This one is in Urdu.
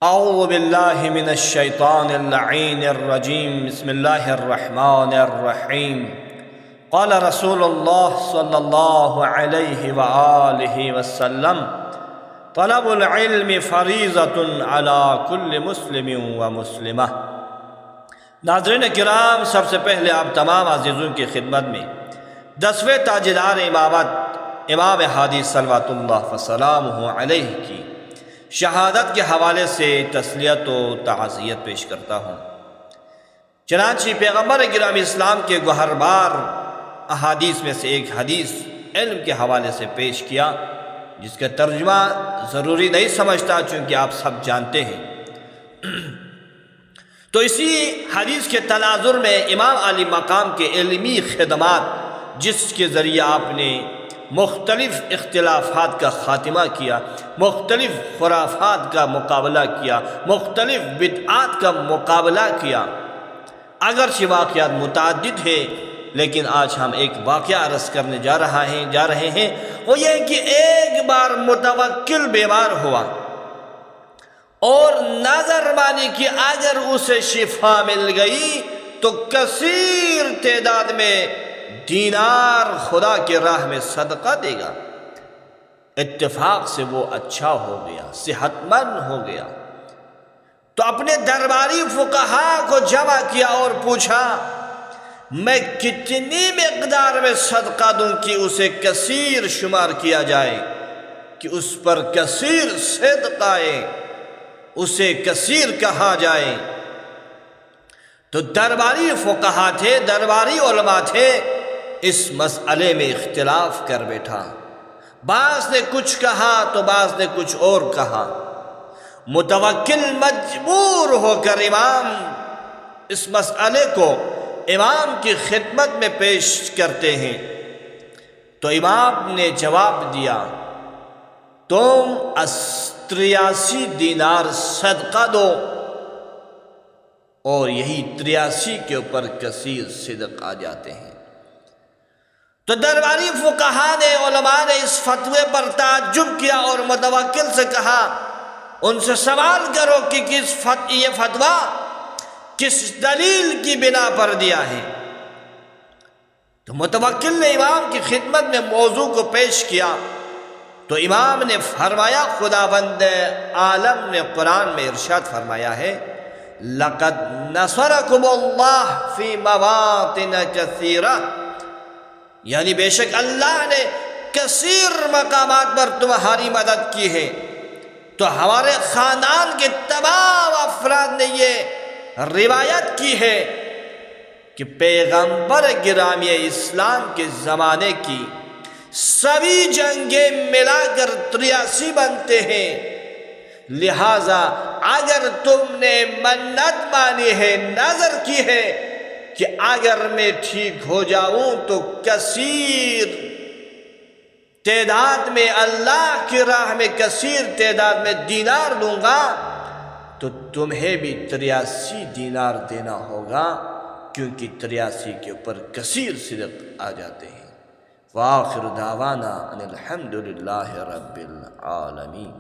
اعوذ باللہ من الشیطان اللعین الرجیم بسم اللہ الرحمن الرحیم قال رسول اللہ صلی اللہ علیہ وآلہ وسلم طلب العلم فریضۃ علی کل مسلم و مسلمہ۔ ناظرین کرام، سب سے پہلے آپ تمام عزیزوں کی خدمت میں 10ویں تاجدار امامت امام حدیث صلوات اللہ وسلامہ علیہ کی شہادت کے حوالے سے تسلیت و تعزیت پیش کرتا ہوں۔ چنانچہ پیغمبر گرامی اسلام کے گوہربار احادیث میں سے ایک حدیث علم کے حوالے سے پیش کیا، جس کا ترجمہ ضروری نہیں سمجھتا چونکہ آپ سب جانتے ہیں۔ تو اسی حدیث کے تناظر میں امام علی مقام کے علمی خدمات، جس کے ذریعے آپ نے مختلف اختلافات کا خاتمہ کیا، مختلف خرافات کا مقابلہ کیا، مختلف بدعات کا مقابلہ کیا، اگرچہ واقعات متعدد ہیں، لیکن آج ہم ایک واقعہ عرض کرنے جا رہے ہیں۔ وہ یہ کہ ایک بار متوکل بیمار ہوا اور نظر مانی کہ اگر اسے شفا مل گئی تو کثیر تعداد میں دینار خدا کے راہ میں صدقہ دے گا۔ اتفاق سے وہ اچھا ہو گیا، صحت مند ہو گیا، تو اپنے درباری فقہا کو جمع کیا اور پوچھا، میں کتنی مقدار میں صدقہ دوں کہ اسے کثیر شمار کیا جائے، کہ اس پر کثیر صدقہ آئے، اسے کثیر کہا جائے؟ تو درباری فقہا تھے، درباری علماء تھے، اس مسئلے میں اختلاف کر بیٹھا۔ بعض نے کچھ کہا تو بعض نے کچھ اور کہا۔ متوکل مجبور ہو کر امام اس مسئلے کو امام کی خدمت میں پیش کرتے ہیں، تو امام نے جواب دیا، تم 83 دینار صدقہ دو، اور یہی 83 کے اوپر کثیر صدق آ جاتے ہیں۔ تو درباری فقہا نے، علماء نے اس فتوے پر تعجب کیا اور متوکل سے کہا، ان سے سوال کرو کہ یہ فتویٰ کس دلیل کی بنا پر دیا ہے؟ تو متوکل نے امام کی خدمت میں موضوع کو پیش کیا، تو امام نے فرمایا، خداوند عالم نے قرآن میں ارشاد فرمایا ہے، لَقَدْ نَصَرَكُمُ اللَّهُ فِي مَوَاطِنَ كَثِيرَةٍ، یعنی بے شک اللہ نے کثیر مقامات پر تمہاری مدد کی ہے۔ تو ہمارے خاندان کے تمام افراد نے یہ روایت کی ہے کہ پیغمبر گرامی اسلام کے زمانے کی سبھی جنگیں ملا کر 83 بنتے ہیں، لہذا اگر تم نے منت مانی ہے، نظر کی ہے کہ اگر میں ٹھیک ہو جاؤں تو کثیر تعداد میں اللہ کی راہ میں کثیر تعداد میں دینار دوں گا، تو تمہیں بھی 83 دینار دینا ہوگا، کیونکہ 83 کے اوپر کثیر صدق آ جاتے ہیں۔ وآخر دعوانا ان الحمد للہ رب العالمین۔